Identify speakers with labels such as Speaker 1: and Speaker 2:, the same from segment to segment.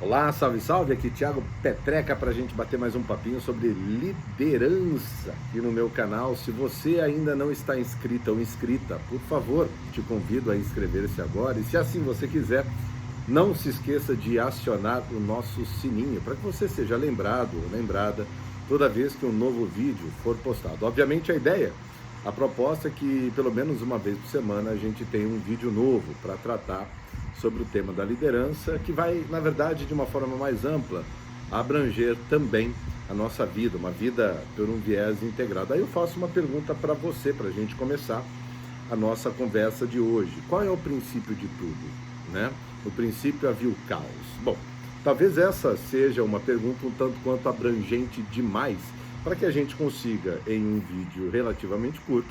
Speaker 1: Olá, salve, salve, aqui Thiago Petreca para a gente bater mais um papinho sobre liderança aqui no meu canal. Se você ainda não está inscrito ou inscrita, por favor, te convido a inscrever-se agora e se assim você quiser, não se esqueça de acionar o nosso sininho para que você seja lembrado ou lembrada toda vez que um novo vídeo for postado. Obviamente a proposta é que pelo menos uma vez por semana a gente tenha um vídeo novo para tratar sobre o tema da liderança, que vai, na verdade, de uma forma mais ampla, abranger também a nossa vida, uma vida por um viés integrado. Aí eu faço uma pergunta para você, para a gente começar a nossa conversa de hoje. Qual é o princípio de tudo, né? No princípio havia o caos. Bom, talvez essa seja uma pergunta um tanto quanto abrangente demais para que a gente consiga, em um vídeo relativamente curto,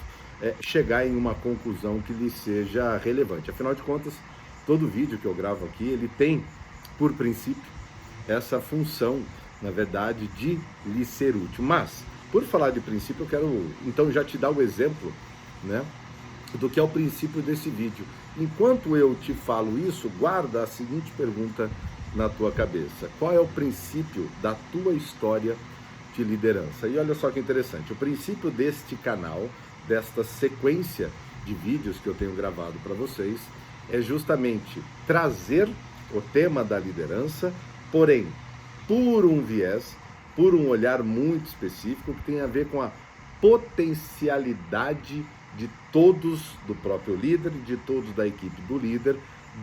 Speaker 1: chegar em uma conclusão que lhe seja relevante. Afinal de contas, todo vídeo que eu gravo aqui, ele tem, por princípio, essa função, na verdade, de lhe ser útil. Mas, por falar de princípio, eu quero, então, já te dar o exemplo, né, do que é o princípio desse vídeo. Enquanto eu te falo isso, guarda a seguinte pergunta na tua cabeça. Qual é o princípio da tua história de liderança? E olha só que interessante, o princípio deste canal, desta sequência de vídeos que eu tenho gravado para vocês, é justamente trazer o tema da liderança, porém, por um viés, por um olhar muito específico, que tem a ver com a potencialidade de todos, do próprio líder, de todos da equipe do líder,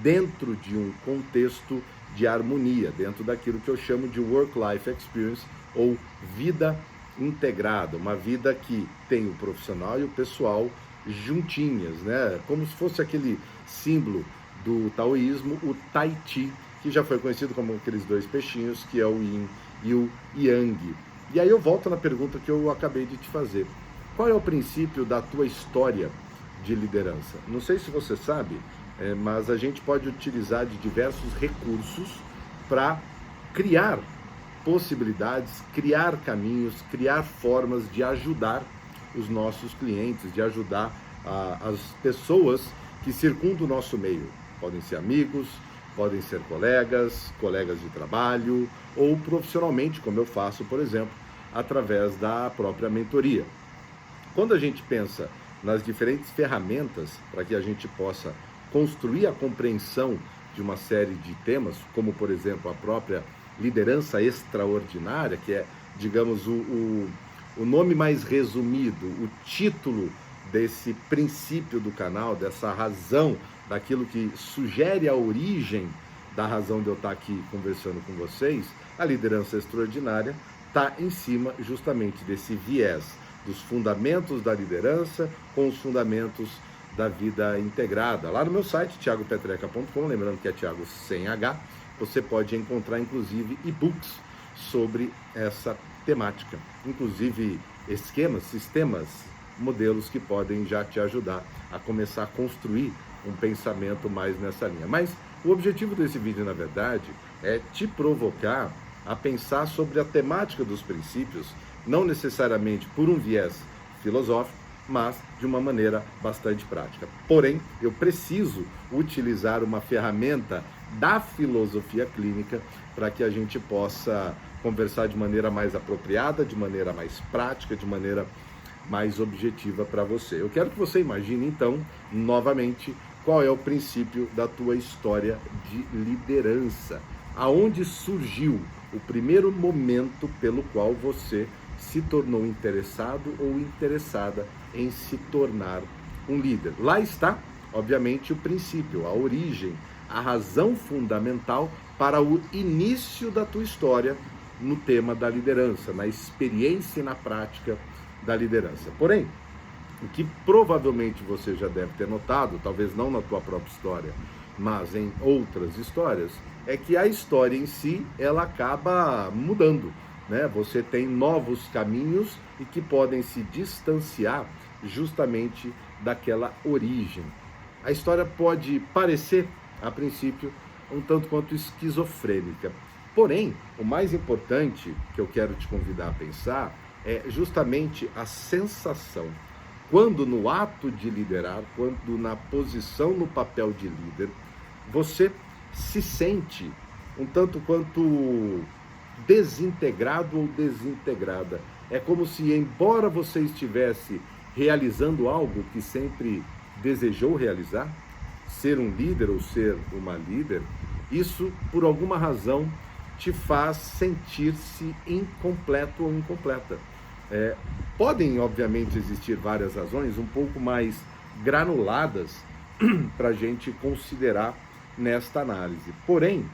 Speaker 1: dentro de um contexto de harmonia, dentro daquilo que eu chamo de work-life experience, ou vida integrada, uma vida que tem o profissional e o pessoal juntinhas, né? Como se fosse aquele símbolo do taoísmo, o Tai Chi, que já foi conhecido como aqueles dois peixinhos, que é o Yin e o Yang. E aí eu volto na pergunta que eu acabei de te fazer. Qual é o princípio da tua história de liderança? Não sei se você sabe, mas a gente pode utilizar de diversos recursos para criar possibilidades, criar caminhos, criar formas de ajudar os nossos clientes, de ajudar as pessoas que circundam o nosso meio. Podem ser amigos, podem ser colegas, colegas de trabalho, ou profissionalmente, como eu faço, por exemplo, através da própria mentoria. Quando a gente pensa nas diferentes ferramentas para que a gente possa construir a compreensão de uma série de temas, como, por exemplo, a própria liderança extraordinária, que é, digamos, o nome mais resumido, o título desse princípio do canal, dessa razão, daquilo que sugere a origem da razão de eu estar aqui conversando com vocês, a liderança extraordinária está em cima justamente desse viés dos fundamentos da liderança com os fundamentos da vida integrada. Lá no meu site, thiagopetreca.com, lembrando que é Thiago sem H, você pode encontrar inclusive e-books sobre essa temática, inclusive esquemas, sistemas, modelos que podem já te ajudar a começar a construir um pensamento mais nessa linha. Mas o objetivo desse vídeo, na verdade, é te provocar a pensar sobre a temática dos princípios, não necessariamente por um viés filosófico, mas de uma maneira bastante prática. Porém, eu preciso utilizar uma ferramenta da filosofia clínica para que a gente possa conversar de maneira mais apropriada, de maneira mais prática, de maneira mais objetiva para você. Eu quero que você imagine, então, novamente, qual é o princípio da tua história de liderança. Aonde surgiu o primeiro momento pelo qual você se tornou interessado ou interessada em se tornar um líder. Lá está, obviamente, o princípio, a origem, a razão fundamental para o início da tua história no tema da liderança, na experiência e na prática da liderança. Porém, o que provavelmente você já deve ter notado, talvez não na tua própria história, mas em outras histórias, é que a história em si, ela acaba mudando, né? Você tem novos caminhos e que podem se distanciar justamente daquela origem. A história pode parecer, a princípio, um tanto quanto esquizofrênica. Porém, o mais importante que eu quero te convidar a pensar é justamente a sensação. Quando no ato de liderar, quando na posição, no papel de líder, você se sente um tanto quanto desintegrado ou desintegrada. É como se, embora você estivesse realizando algo que sempre desejou realizar, ser um líder ou ser uma líder, isso, por alguma razão, te faz sentir-se incompleto ou incompleta. Podem, obviamente, existir várias razões um pouco mais granuladas para a gente considerar nesta análise. Porém,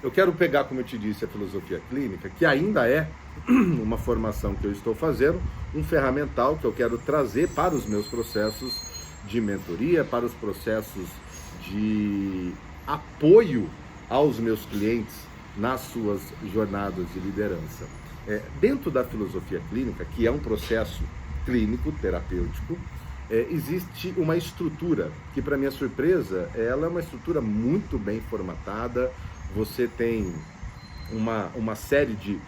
Speaker 1: eu quero pegar, como eu te disse, a filosofia clínica, que ainda é uma formação que eu estou fazendo, um ferramental que eu quero trazer para os meus processos de mentoria, para os processos de apoio aos meus clientes nas suas jornadas de liderança. Dentro da filosofia clínica, que é um processo clínico, terapêutico, existe uma estrutura que, para minha surpresa, ela é uma estrutura muito bem formatada. Você tem uma série de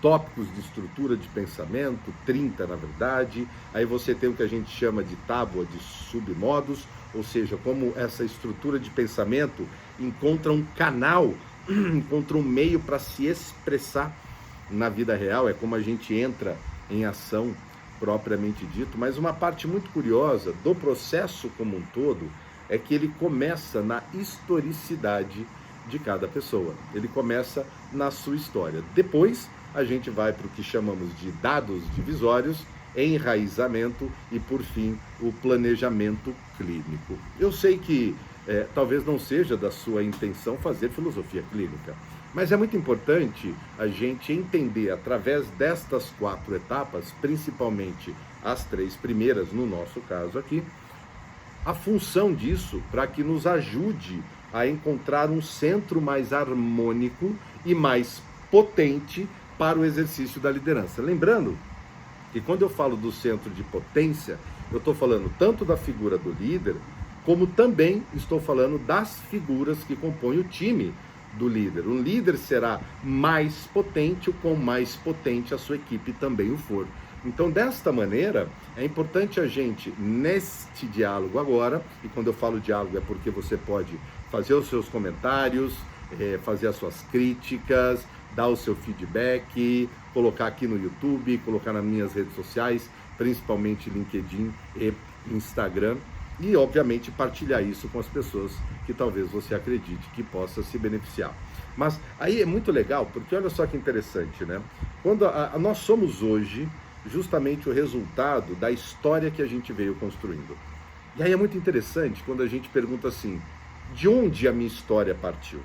Speaker 1: tópicos de estrutura de pensamento, 30 na verdade, aí você tem o que a gente chama de tábua de submodos, ou seja, como essa estrutura de pensamento encontra um canal, encontra um meio para se expressar na vida real, é como a gente entra em ação propriamente dito, mas uma parte muito curiosa do processo como um todo é que ele começa na historicidade de cada pessoa, ele começa na sua história. Depois a gente vai para o que chamamos de dados divisórios, enraizamento e, por fim, o planejamento clínico. Eu sei que talvez não seja da sua intenção fazer filosofia clínica, mas é muito importante a gente entender, através destas 4 etapas, principalmente as 3 primeiras, no nosso caso aqui, a função disso para que nos ajude a encontrar um centro mais harmônico e mais potente para o exercício da liderança. Lembrando que quando eu falo do centro de potência, eu estou falando tanto da figura do líder, como também estou falando das figuras que compõem o time do líder. Um líder será mais potente, com mais potente a sua equipe também o for. Então, desta maneira, é importante a gente, neste diálogo agora, e quando eu falo diálogo é porque você pode fazer os seus comentários, fazer as suas críticas, dar o seu feedback, colocar aqui no YouTube, colocar nas minhas redes sociais, principalmente LinkedIn e Instagram, e obviamente partilhar isso com as pessoas que talvez você acredite que possa se beneficiar. Mas aí é muito legal, porque olha só que interessante, né? Quando nós somos hoje justamente o resultado da história que a gente veio construindo. E aí é muito interessante quando a gente pergunta assim, de onde a minha história partiu?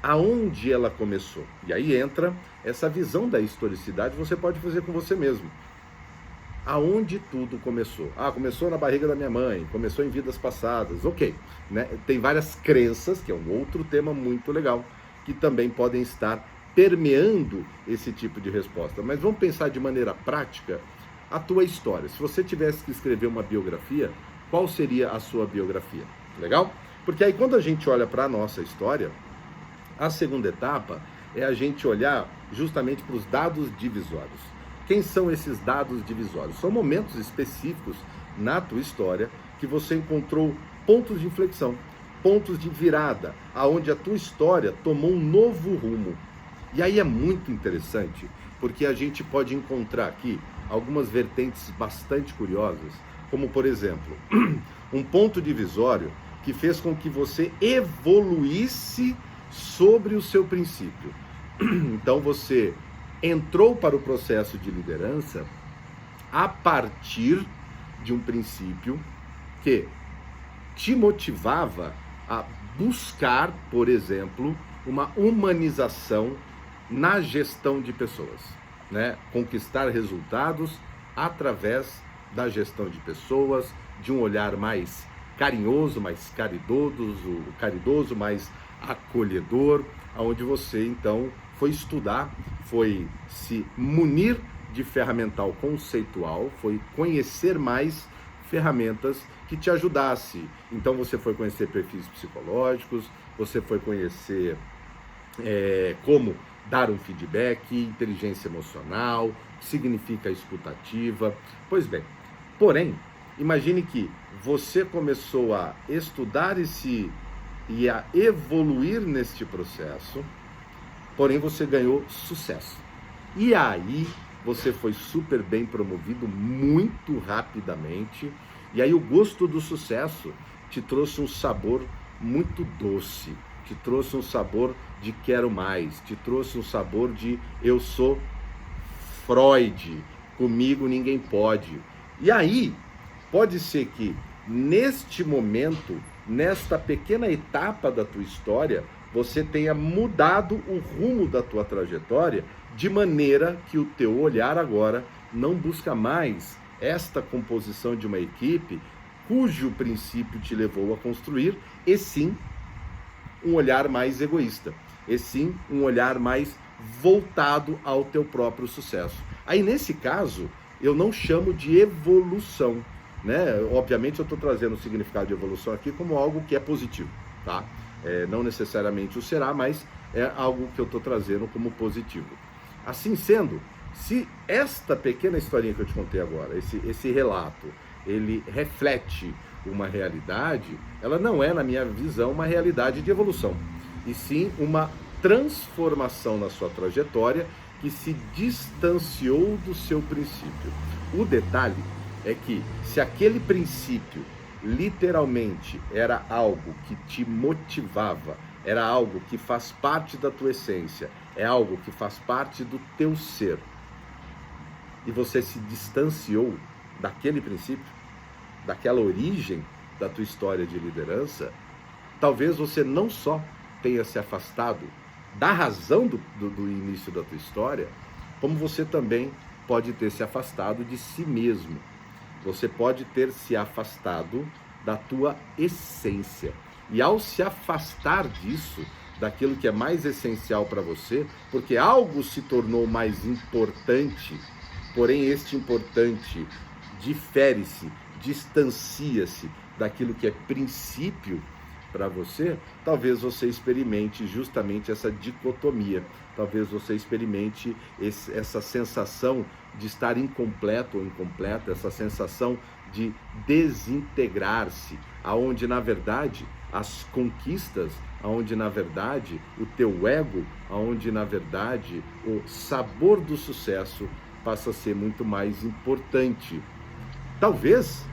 Speaker 1: Aonde ela começou? E aí entra essa visão da historicidade, você pode fazer com você mesmo. Aonde tudo começou? Começou na barriga da minha mãe, começou em vidas passadas, ok. Né? Tem várias crenças, que é um outro tema muito legal, que também podem estar permeando esse tipo de resposta. Mas vamos pensar de maneira prática a tua história. Se você tivesse que escrever uma biografia, qual seria a sua biografia? Legal? Porque aí quando a gente olha para a nossa história, a segunda etapa é a gente olhar justamente para os dados divisórios. Quem são esses dados divisórios? São momentos específicos na tua história que você encontrou pontos de inflexão, pontos de virada, aonde a tua história tomou um novo rumo. E aí é muito interessante, porque a gente pode encontrar aqui algumas vertentes bastante curiosas, como por exemplo, um ponto divisório que fez com que você evoluísse sobre o seu princípio. Então você entrou para o processo de liderança a partir de um princípio que te motivava a buscar, por exemplo, uma humanização na gestão de pessoas, né? Conquistar resultados através da gestão de pessoas, de um olhar mais carinhoso, mais caridoso, mais acolhedor, onde você então foi estudar, foi se munir de ferramental conceitual, foi conhecer mais ferramentas que te ajudasse. Então você foi conhecer perfis psicológicos, você foi conhecer como dar um feedback, inteligência emocional, o que significa a escutativa. Pois bem, porém, imagine que você começou a estudar e se e a evoluir neste processo, porém você ganhou sucesso. E aí você foi super bem promovido muito rapidamente, e aí o gosto do sucesso te trouxe um sabor muito doce, te trouxe um sabor de quero mais, te trouxe um sabor de eu sou Freud, comigo ninguém pode. E aí, pode ser que neste momento, nesta pequena etapa da tua história, você tenha mudado o rumo da tua trajetória, de maneira que o teu olhar agora não busca mais esta composição de uma equipe cujo princípio te levou a construir, e sim um olhar mais egoísta, e sim um olhar mais voltado ao teu próprio sucesso. Aí nesse caso, eu não chamo de evolução, né? Obviamente eu estou trazendo o significado de evolução aqui como algo que é positivo, tá? Não necessariamente o será, mas é algo que eu estou trazendo como positivo. Assim sendo, se esta pequena historinha que eu te contei agora, esse relato, ele reflete uma realidade, ela não é, na minha visão, uma realidade de evolução, e sim uma transformação na sua trajetória que se distanciou do seu princípio. O detalhe é que se aquele princípio literalmente era algo que te motivava, era algo que faz parte da tua essência, é algo que faz parte do teu ser, e você se distanciou daquele princípio, daquela origem da tua história de liderança, talvez você não só tenha se afastado da razão do início da tua história, como você também pode ter se afastado de si mesmo. Você pode ter se afastado da tua essência. E ao se afastar disso, daquilo que é mais essencial para você, porque algo se tornou mais importante, porém este importante difere-se, distancia-se daquilo que é princípio para você, talvez você experimente justamente essa dicotomia, talvez você experimente essa sensação de estar incompleto ou incompleto, essa sensação de desintegrar-se, aonde na verdade as conquistas, aonde na verdade o teu ego, aonde na verdade o sabor do sucesso passa a ser muito mais importante. Talvez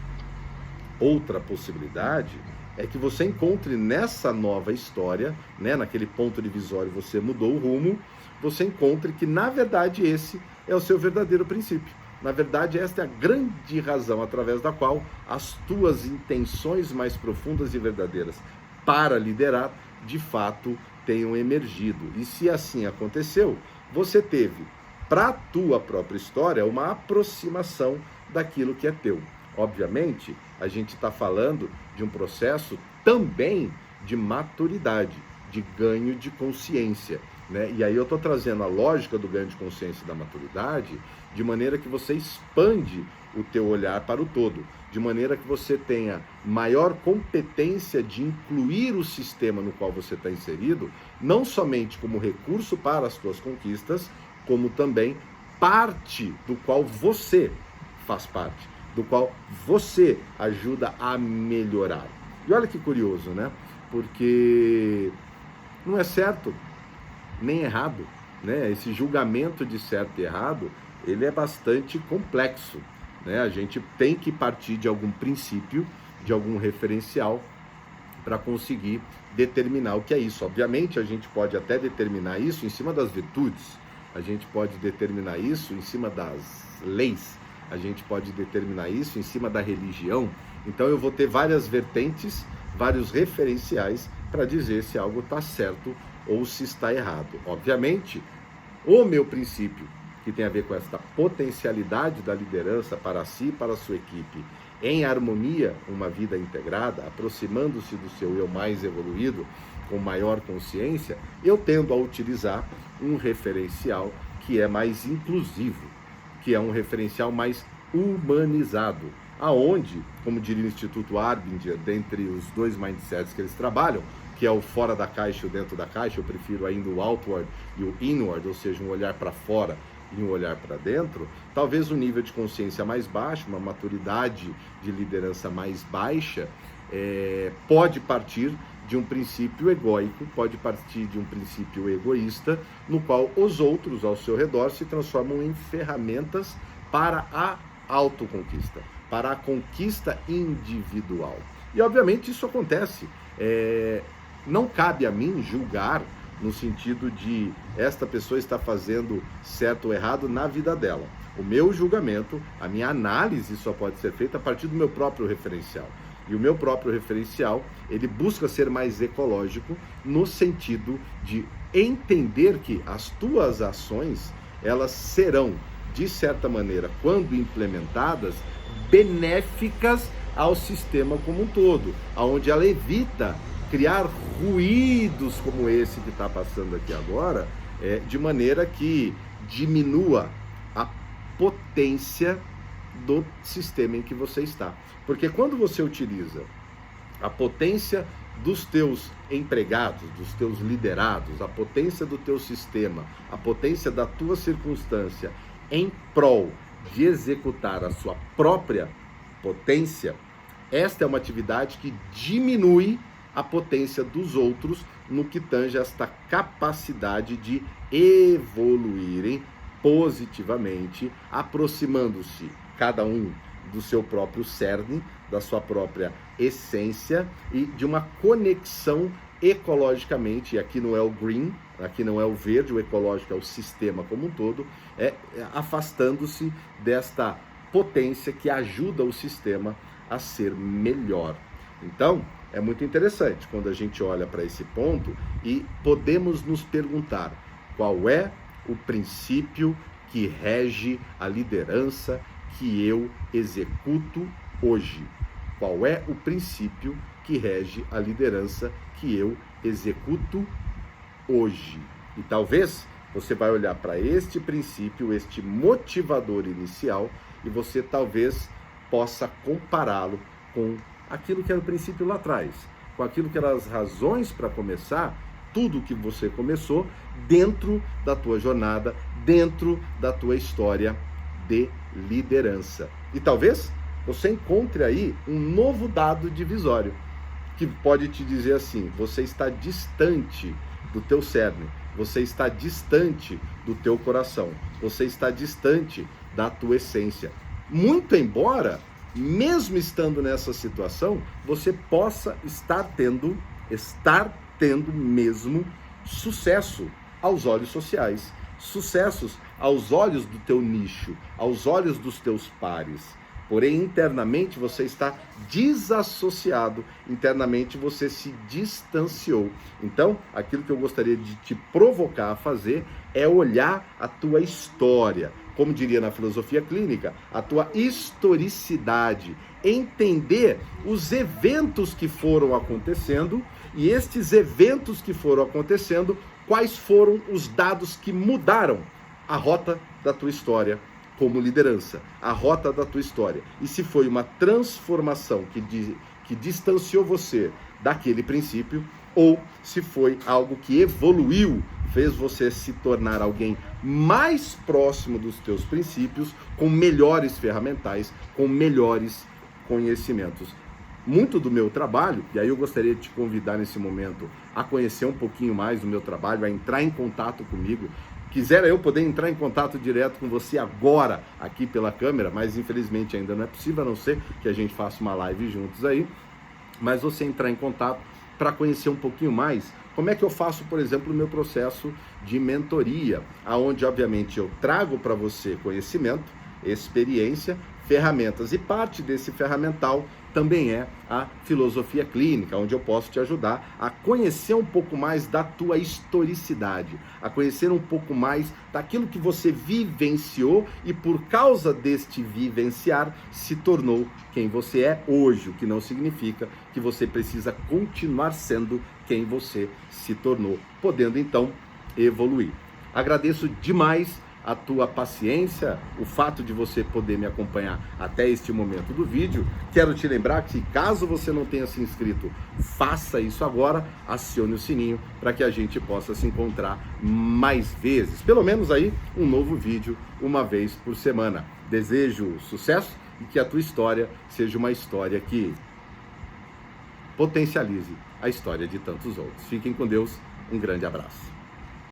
Speaker 1: outra possibilidade é que você encontre nessa nova história, né, naquele ponto divisório você mudou o rumo, você encontre que na verdade esse é o seu verdadeiro princípio. Na verdade esta é a grande razão através da qual as tuas intenções mais profundas e verdadeiras para liderar, de fato, tenham emergido. E se assim aconteceu, você teve para a tua própria história uma aproximação daquilo que é teu. Obviamente, a gente está falando de um processo também de maturidade, de ganho de consciência, né? E aí eu estou trazendo a lógica do ganho de consciência e da maturidade de maneira que você expande o teu olhar para o todo, de maneira que você tenha maior competência de incluir o sistema no qual você está inserido, não somente como recurso para as suas conquistas, como também parte do qual você faz parte, do qual você ajuda a melhorar. E olha que curioso, né? Porque não é certo nem errado, né? Esse julgamento de certo e errado, ele é bastante complexo, né? A gente tem que partir de algum princípio, de algum referencial para conseguir determinar o que é isso. Obviamente, a gente pode até determinar isso em cima das virtudes, a gente pode determinar isso em cima das leis, a gente pode determinar isso em cima da religião. Então eu vou ter várias vertentes, vários referenciais para dizer se algo está certo ou se está errado. Obviamente, o meu princípio, que tem a ver com esta potencialidade da liderança para si e para a sua equipe, em harmonia, uma vida integrada, aproximando-se do seu eu mais evoluído, com maior consciência, eu tendo a utilizar um referencial que é mais inclusivo, que é um referencial mais humanizado, aonde, como diria o Instituto Arbinger, dentre os dois mindsets que eles trabalham, que é o fora da caixa e o dentro da caixa, eu prefiro ainda o outward e o inward, ou seja, um olhar para fora e um olhar para dentro, talvez um nível de consciência mais baixo, uma maturidade de liderança mais baixa, pode partir de um princípio egóico, pode partir de um princípio egoísta, no qual os outros ao seu redor se transformam em ferramentas para a autoconquista, para a conquista individual. E obviamente isso acontece. Não cabe a mim julgar no sentido de esta pessoa está fazendo certo ou errado na vida dela. O meu julgamento, a minha análise só pode ser feita a partir do meu próprio referencial. E o meu próprio referencial, ele busca ser mais ecológico no sentido de entender que as tuas ações, elas serão, de certa maneira, quando implementadas, benéficas ao sistema como um todo, onde ela evita criar ruídos como esse que está passando aqui agora, de maneira que diminua a potência do sistema em que você está. Porque quando você utiliza a potência dos teus empregados, dos teus liderados, a potência do teu sistema, a potência da tua circunstância em prol de executar a sua própria potência, esta é uma atividade que diminui a potência dos outros no que tange esta capacidade de evoluírem positivamente, aproximando-se cada um do seu próprio cerne, da sua própria essência e de uma conexão ecologicamente, e aqui não é o green, aqui não é o verde, o ecológico é o sistema como um todo, afastando-se desta potência que ajuda o sistema a ser melhor. Então, é muito interessante quando a gente olha para esse ponto e podemos nos perguntar qual é o princípio que rege a liderança que eu executo hoje. Qual é o princípio que rege a liderança que eu executo hoje? E talvez você vai olhar para este princípio, este motivador inicial, e você talvez possa compará-lo com aquilo que era o princípio lá atrás, com aquilo que eram as razões para começar tudo que você começou dentro da tua jornada, dentro da tua história de liderança. E talvez você encontre aí um novo dado divisório, que pode te dizer assim: você está distante do teu cerne, você está distante do teu coração, você está distante da tua essência. Muito embora, mesmo estando nessa situação, você possa estar tendo mesmo sucesso aos olhos sociais, sucessos aos olhos do teu nicho, aos olhos dos teus pares. Porém, internamente você está desassociado, internamente você se distanciou. Então, aquilo que eu gostaria de te provocar a fazer é olhar a tua história, como diria na filosofia clínica, a tua historicidade, entender os eventos que foram acontecendo e estes eventos que foram acontecendo, quais foram os dados que mudaram a rota da tua história como liderança, a rota da tua história. E se foi uma transformação que distanciou você daquele princípio, ou se foi algo que evoluiu, fez você se tornar alguém mais próximo dos teus princípios, com melhores ferramentais, com melhores conhecimentos. Muito do meu trabalho, e aí eu gostaria de te convidar nesse momento a conhecer um pouquinho mais do meu trabalho, a entrar em contato comigo. Quisera eu poder entrar em contato direto com você agora, aqui pela câmera, mas infelizmente ainda não é possível, a não ser que a gente faça uma live juntos aí. Mas você entrar em contato para conhecer um pouquinho mais como é que eu faço, por exemplo, o meu processo de mentoria, aonde obviamente eu trago para você conhecimento, experiência, ferramentas, e parte desse ferramental também é a filosofia clínica, onde eu posso te ajudar a conhecer um pouco mais da tua historicidade, a conhecer um pouco mais daquilo que você vivenciou e por causa deste vivenciar se tornou quem você é hoje, o que não significa que você precisa continuar sendo quem você se tornou, podendo então evoluir. Agradeço demais a tua paciência, o fato de você poder me acompanhar até este momento do vídeo. Quero te lembrar que caso você não tenha se inscrito, faça isso agora, acione o sininho para que a gente possa se encontrar mais vezes, pelo menos aí um novo vídeo uma vez por semana. Desejo sucesso e que a tua história seja uma história que potencialize a história de tantos outros. Fiquem com Deus, um grande abraço.